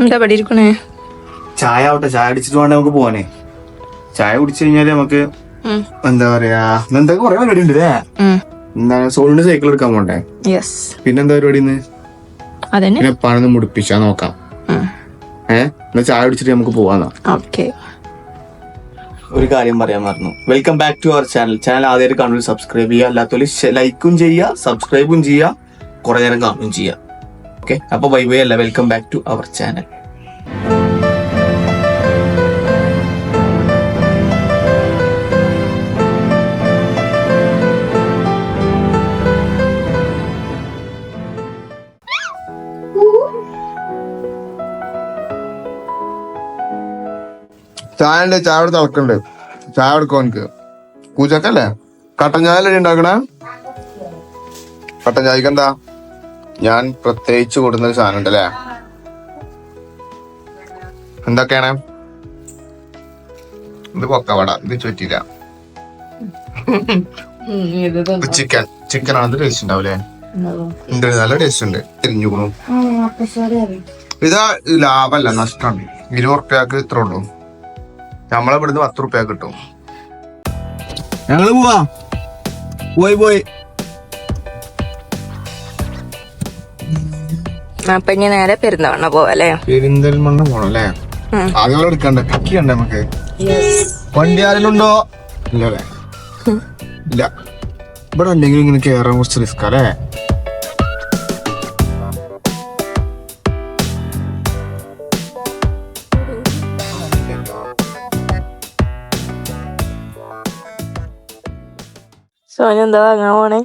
എന്താ പഠിക്കണേ? ചായ ആവട്ടെ, ചായ അടിച്ചിട്ട് വേണ്ട നമുക്ക് പോവാനേ. ചായ കുടിച്ചു കഴിഞ്ഞാല് നമുക്ക് എന്താ പറയാ, എന്തൊക്കെ കൊറേ പരിപാടി ഉണ്ട് അല്ലേ? എന്താണ് സോളിന്റെ സൈക്കിൾ എടുക്കാൻ പോണ്ടേ? പിന്നെന്താ പരിപാടി? പിന്നെ പണന്ന് മുടിപ്പിച്ചാ നോക്കാം. എന്നാ ചായ കുടിച്ചിട്ട് നമുക്ക് പോവാന്നാ. ഒരു കാര്യം പറയാൻ മറന്നു. Welcome back to our channel. Channel ആദ്യമായിട്ട് കാണുന്നത് സബ്സ്ക്രൈബ് ചെയ്യുക, അല്ലാത്തവര് ലൈക്കും ചെയ്യുക, സബ്സ്ക്രൈബും ചെയ്യുക, കുറെ നേരം കാണുകയും ചെയ്യുക. ഓക്കെ, അപ്പൊ ബൈ ബൈ അല്ല, welcome back to our channel. ചായ ചായ തിളക്കണ്ട്. ചായ എടുക്കോ എനിക്ക്? പൂച്ചക്കല്ലേ കട്ടൻ ചായ ഉണ്ടാക്കണേ? കട്ടൻ ചായക്ക് എന്താ ഞാൻ പ്രത്യേകിച്ച് കൊടുക്കുന്ന ഒരു സാധനം ഉണ്ടല്ലേ? എന്തൊക്കെയാണ് ഇത്? പൊക്കവട, ഇത് ചുറ്റില്ല, ചിക്കൻ. ചിക്കനാണ് ടേസ്റ്റ് ഉണ്ടാവൂലേ? ഉണ്ട്, നല്ല ടേസ്റ്റ് ഉണ്ട്. തിരിഞ്ഞുകൊള്ളു. ഇതാ ലാഭല്ല, നഷ്ടമാണ്. 20 ഉറുപ്പ്യക്ക് ഇത്ര ഉള്ളൂ. നമ്മളിവിടുന്ന് 10 ഉറുപ്പ്യ കിട്ടും. ഞങ്ങള് പോവാ. പോയി അപ്പൊ ഇനി നേരെ പെരുന്തൽമണ്ണ പോവല്ലേ? പെരിന്തൽമണ്ണ പോണല്ലേ? ആദ്യം എടുക്കണ്ടേ? പിക്കണ്ടേ നമുക്ക്? വണ്ടി ആരെങ്കിലും ഉണ്ടോ? ഇല്ലല്ലേ? ഇല്ല. ഇവിടെ ഉണ്ടെങ്കിലും ഇങ്ങനെ കേറാൻ കുറച്ച് റിസ്ക് അല്ലേ? സോന എന്താ വാങ്ങാൻ പോണേ?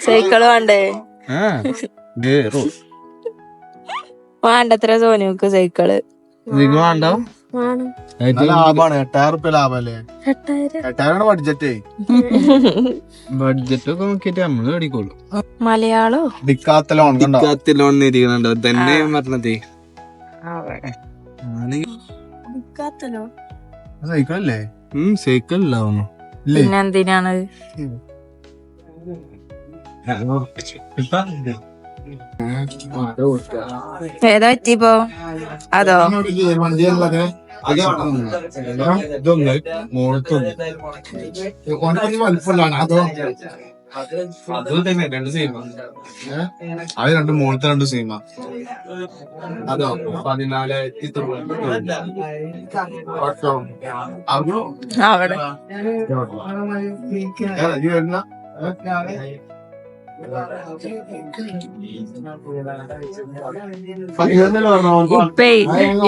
സൈക്കിള് വേണ്ടേ? വേണ്ടത്ര സോനുക്ക് സൈക്കിള് വേണ്ട. ലാഭാണ്. 8000 ഉറുപ്പ്യ ലാഭല്ലേ? 8000 ബഡ്ജറ്റ്. ബഡ്ജറ്റ് ഒക്കെ നോക്കിട്ട് നമ്മള് മേടിക്കോളൂ. മലയാളോ ഡിക്കാത്തലോൺ തന്നെ പറഞ്ഞതേ. സൈക്കിളല്ലേ? സൈക്കിൾ ഇല്ലാവുന്നു. പിന്നെന്തിനാണ്? ഏതാ പറ്റിപ്പോ? അതോ അത് രണ്ടും മോളത്തെ 2 സീമ. അതോ 14,000 അവിടെ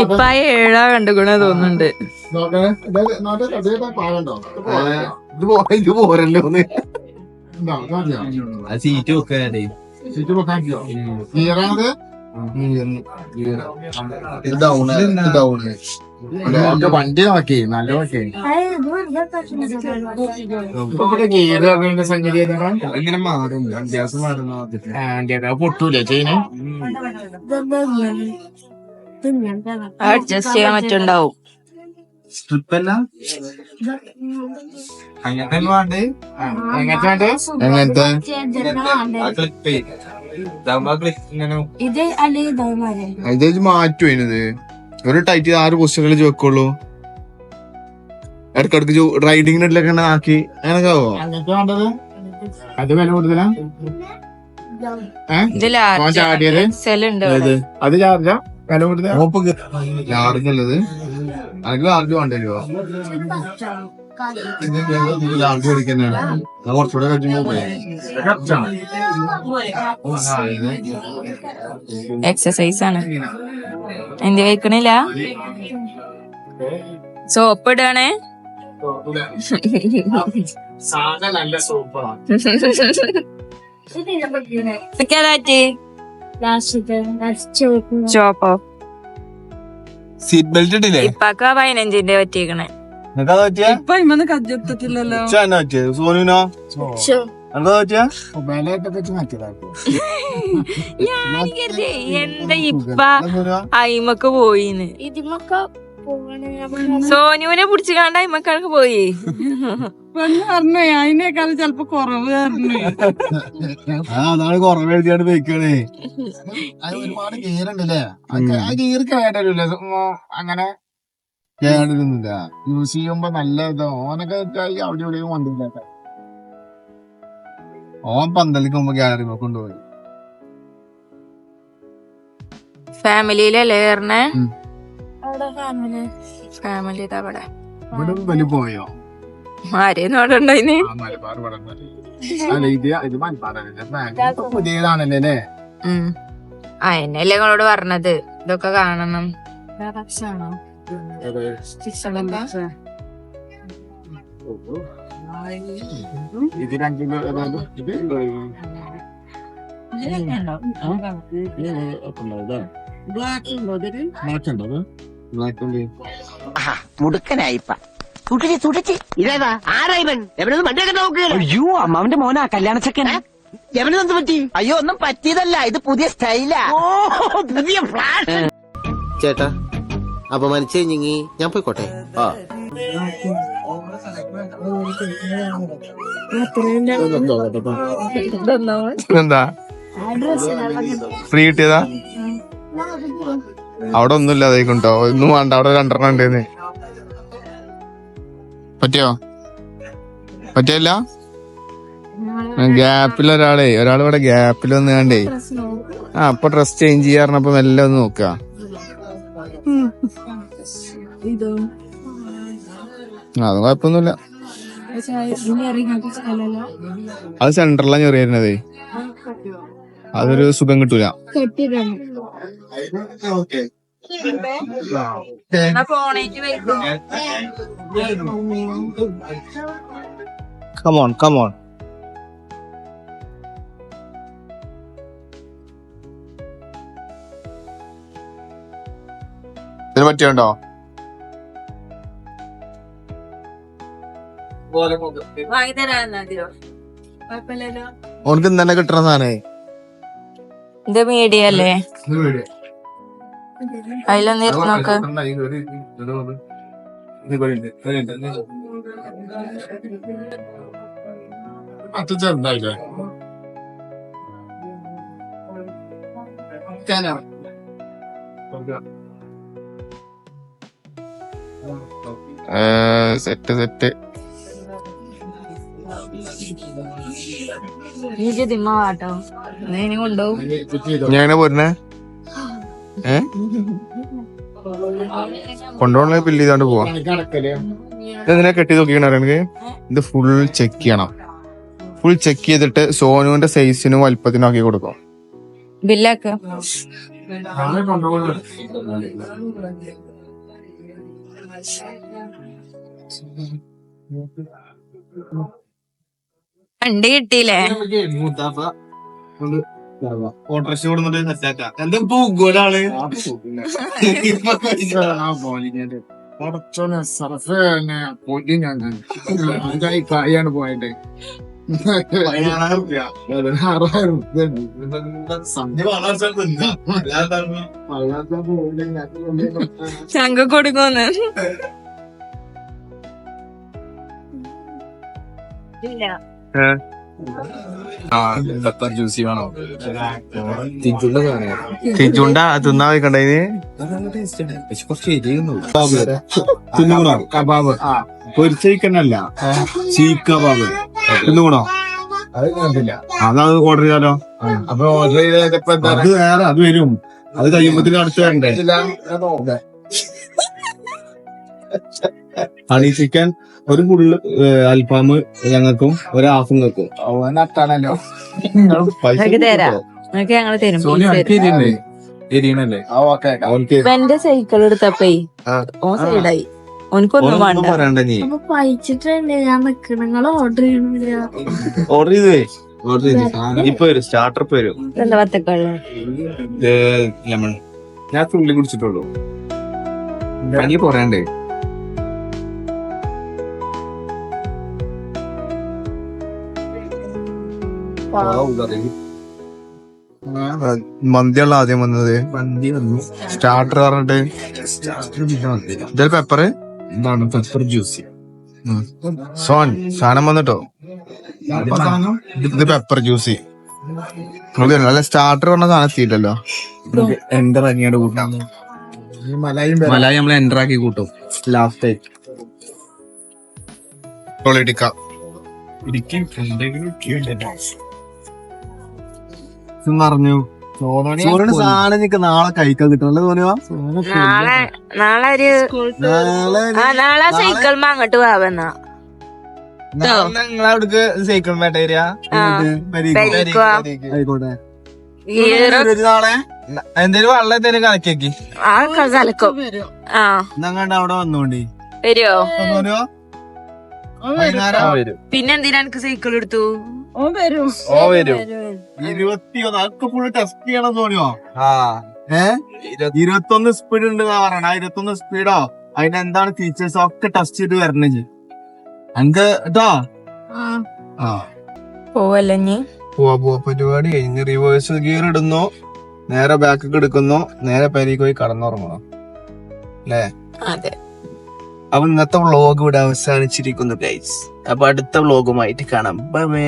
ഇപ്പ 7 കണ്ടുകൂടെ തോന്നുന്നുണ്ട്. ഇത് പോരല്ലോ. സീറ്റ് വെക്കാനേ. വണ്ടി നോക്കി നല്ല നോക്കി. ഇങ്ങനെ മാറും, അത്യാവശ്യം മാറുന്ന പൊട്ടൂലേ ചെയിന്? അഡ്ജസ്റ്റ് ചെയ്യാൻ പറ്റുണ്ടാവും. സ്ട്രിപ്പല്ല അങ്ങനത്തെ വേണ്ടേ? എങ്ങനത്തെ ഇത് മാറ്റും. അതിനത് ഒരു ടൈറ്റ് 6 പൊസിഷനുകളിൽ വെക്കുള്ളൂ. ഇടക്കിടക്ക് റൈഡിങ്ങിനൊക്കെ ആക്കി അങ്ങനൊക്കെ ആവോ? അത് വില കൂടുതലാ? ചാടിയത് അത് ചാർജാ? വില കൂടുതൽ ചാർജുള്ളത്? അനക്ക് ചാർജ് വേണ്ടല്ലോ. ചാർജ് മേടിക്കുന്നതാണ് കുറച്ചുകൂടെ കഴിയുമ്പോ. എക്സസൈസ് ആണ്. എന്ത് കഴിക്കണില്ല? സോപ്പ് ഇടാണേ. നല്ല സൂപ്പറാണ്. ചോപ്പോ സീറ്റ് ബെൽറ്റ് ഇട്ടില്ലേ? ഇപ്പൊക്കെ 15ന്റെ പറ്റിയേക്കണേ. സോനുനോ ഞാൻ എന്താ ഇപ്പ അയിമക്ക് പോയിന്ന്. സോനുവിനെ പിടിച്ചു കാണ്ട ഇമ്മക്കാർക്ക് പോയി. പറഞ്ഞു അതിനേക്കാൾ ചെലപ്പോ കുറവ് പറഞ്ഞു. അതാണ് കുറവ് എഴുതിയാണ് പോയിക്കണേ. അത് ഒരുപാട് ഗീറുണ്ടല്ലേ, ആ ഗീർ കേടരില്ല, അങ്ങനെ കേടരുന്നില്ല. യൂസ് ചെയ്യുമ്പോ നല്ല ഇതാ. ഓനൊക്കെ അവിടെ എവിടെയും വന്നില്ല. ഓൻ പന്തലിക്ക് മുമ്പ് ഗ്യാലറി കൊണ്ടുപോയി. ഫാമിലിയിലല്ലേ കയറണേ? ഫാമിലി അവിടെ ഇവിടെ വലിയ പോയോ ആരെയൊന്നും അവിടെ ഉണ്ടായിന്. മലബാർ ഇത് മലബാറല്ലേ, പുതിയതാണല്ലേ. ആ എന്നല്ലേ നിങ്ങളോട് പറഞ്ഞത് ഇതൊക്കെ കാണണം. ഇത് 2 കിലോ മുടുക്കനായിപ്പ തുടിച്ച് ഇതേതാ ആരാ ഇവൻ? എവനൊന്നും വണ്ടിയൊക്കെ നോക്കുകയാണ്. അയ്യോ അമ്മാവന്റെ മോനാ കല്യാണച്ചക്കൻ. എവനെന്ത് പറ്റി? അയ്യോ ഒന്നും പറ്റിയതല്ല, ഇത് പുതിയ സ്റ്റൈലാ. പുതിയ ഫ്ലാഷ്. ചേട്ടാ അപമാനിച്ചേ ഞങ്ങി ഞാൻ പോയിക്കോട്ടെ. എന്താ ഫ്രീ കിട്ടിയതാ? അവിടെ ഒന്നും ഇല്ലാതായിക്കോട്ടോ, ഒന്നും വേണ്ട. അവിടെ 2 ഉണ്ടെന്ന്. പറ്റിയോ? പറ്റിയല്ല. ഒരാള് ഇവിടെ ഗ്യാപ്പിൽ വന്ന് കണ്ടേ അപ്പൊ ഡ്രസ് ചേഞ്ച് ചെയ്യാറിനപ്പൊ മെല്ലെ ഒന്ന് നോക്കുക. അത് കുഴപ്പമൊന്നുമില്ല. അത് സെന്ററിലാണ് ചെറിയത്, അതൊരു സുഖം കിട്ടൂല. Come on come on. ഇതിന് പറ്റിയുണ്ടോ? ഓനക്ക് ഇന്നെ കിട്ടണ സാധനേ. ഇത് മീഡിയ അല്ലേ? അതിലൊന്ന് ഇരുന്ന് നോക്ക്. അത് ചെറുതായില്ലേ? Set set. കേട്ടോ ഇനി കൊണ്ടുപോകും. ഞാൻ പോരുന്നേ കൊണ്ടുപോകണ ബില്ല് ചെയ്താണ്ട് പോവാ. ഇതെന്തിനാ കെട്ടി നോക്കിക്കണ എനിക്ക്? ഇത് ഫുൾ ചെക്ക് ചെയ്യണം. ഫുൾ ചെക്ക് ചെയ്തിട്ട് സോനുവിന്റെ സൈസിനും വലിപ്പത്തിനും ആക്കി കൊടുക്കും. ബില്ലാക്ക വണ്ടി കിട്ടിയില്ലേ? ഓട്ടോറിക്ഷ കൊടുത്തിട്ട് സെറ്റാക്കാം. എന്താ പൂഗോലാള് കായാണ് പോയിട്ട് ചങ്ക കൊടുക്കുന്ന്. തിജുണ്ട തിന്നാ വെക്കണ്ടേ? കബാബ് പൊരിച്ചല്ല, ചീക്ക് കബാബ് തിന്നുകൂടോ? അതാണ് ഓർഡർ ചെയ്യാലോ. അപ്പൊ ഓർഡർ ചെയ്തപ്പോ അത് വേറെ, അത് വരും. അത് കഴിയുമ്പത്തിന് അടുത്ത് വരണ്ടേ? ഹണി ചിക്കൻ ഒരു ഫുള്ള് അൽഫാം ഞങ്ങൾക്കും ഒരു ഹാഫ് നിങ്ങൾക്കും. നട്ടാണല്ലോ ഞങ്ങള് തരും. എന്റെ സൈക്കിൾ എടുത്തപ്പേ ഓ സൈഡായി. ഓനക്കൊന്നും വേണ്ട. പറയണ്ട നീ പഴിച്ചിട്ടുണ്ട് ഞാൻ നിക്കണ. നിങ്ങള് ഓർഡർ ചെയ്യണില്ല. ഓർഡർ ചെയ്തേ. ഇപ്പൊ വരും, സ്റ്റാർട്ടർ ഇപ്പൊ വരും. എന്താ വത്തക്കാള്? ലെമൺ ഞാൻ തുള്ളി കുടിച്ചിട്ടുള്ളൂ. പനി പറയണ്ടേ? മന്തിയുള്ള ആദ്യം വന്നത്. മന്തി വന്നു. സ്റ്റാർട്ടർ പറഞ്ഞിട്ട് ഇതിൽ പെപ്പർ ഇതാണ് പെപ്പർ ജ്യൂസി. സോൻ സാധനം വന്നിട്ടോ. ഇത് പെപ്പർ ജ്യൂസി. അല്ല സ്റ്റാർട്ടർ പറഞ്ഞ സാധനം എത്തിയില്ലല്ലോ. എൻ്റർ ആക്കിയാണ്ട് കൂട്ടാം. മലായി നമ്മൾ എൻ്റർ ആക്കി കൂട്ടും ലാസ്റ്റ് ആയിട്ട്. പറഞ്ഞു ചോറിന് സാധനം നിക്ക് നാളെ കഴിക്കാൻ കിട്ടണല്ലോ തോന്നിയോ. നാളെ സൈക്കിൾ അങ്ങോട്ട് പോവെന്നാ. നിങ്ങളവിടക്ക് സൈക്കിൾ മേട്ട വരിക. ആയിക്കോട്ടെ. നാളെ എന്തേലും വെള്ളം എന്തേലും കലക്കി കലക്കും. ആ ഞങ്ങളുടെ അവിടെ വന്നോണ്ടി വരുവോ? വൈകുന്നേരം പിന്നെന്തിനാ എനിക്ക് സൈക്കിൾ എടുത്തു? 21 ഫുള്ള് ടെസ്റ്റ് ചെയ്യണം തോന്നിയോ. 21 സ്പീഡ് ഉണ്ട് പറയണ. 21 സ്പീഡോ അതിന്റെ എന്താണ് ഫീച്ചേഴ്സ് ഒക്കെ ടെസ്റ്റ് ചെയ്ത് വരണേ അനക്ക് കേട്ടോ. പോവല്ലേ? പോവാ പരിപാടി കഴിഞ്ഞ് റിവേഴ്സ് ഗിയർ ഇടുന്നു, നേരെ ബാക്ക് എടുക്കുന്നു, നേരെ പെരീക്ക് പോയി കടന്നുറങ്ങണം അല്ലേ? അതെ. അപ്പൊ ഇന്നത്തെ വ്ളോഗ് ഇവിടെ അവസാനിച്ചിരിക്കുന്നു ഗൈസ്. അപ്പൊ അടുത്ത വ്ളോഗുമായിട്ട് കാണാം. Bye bye.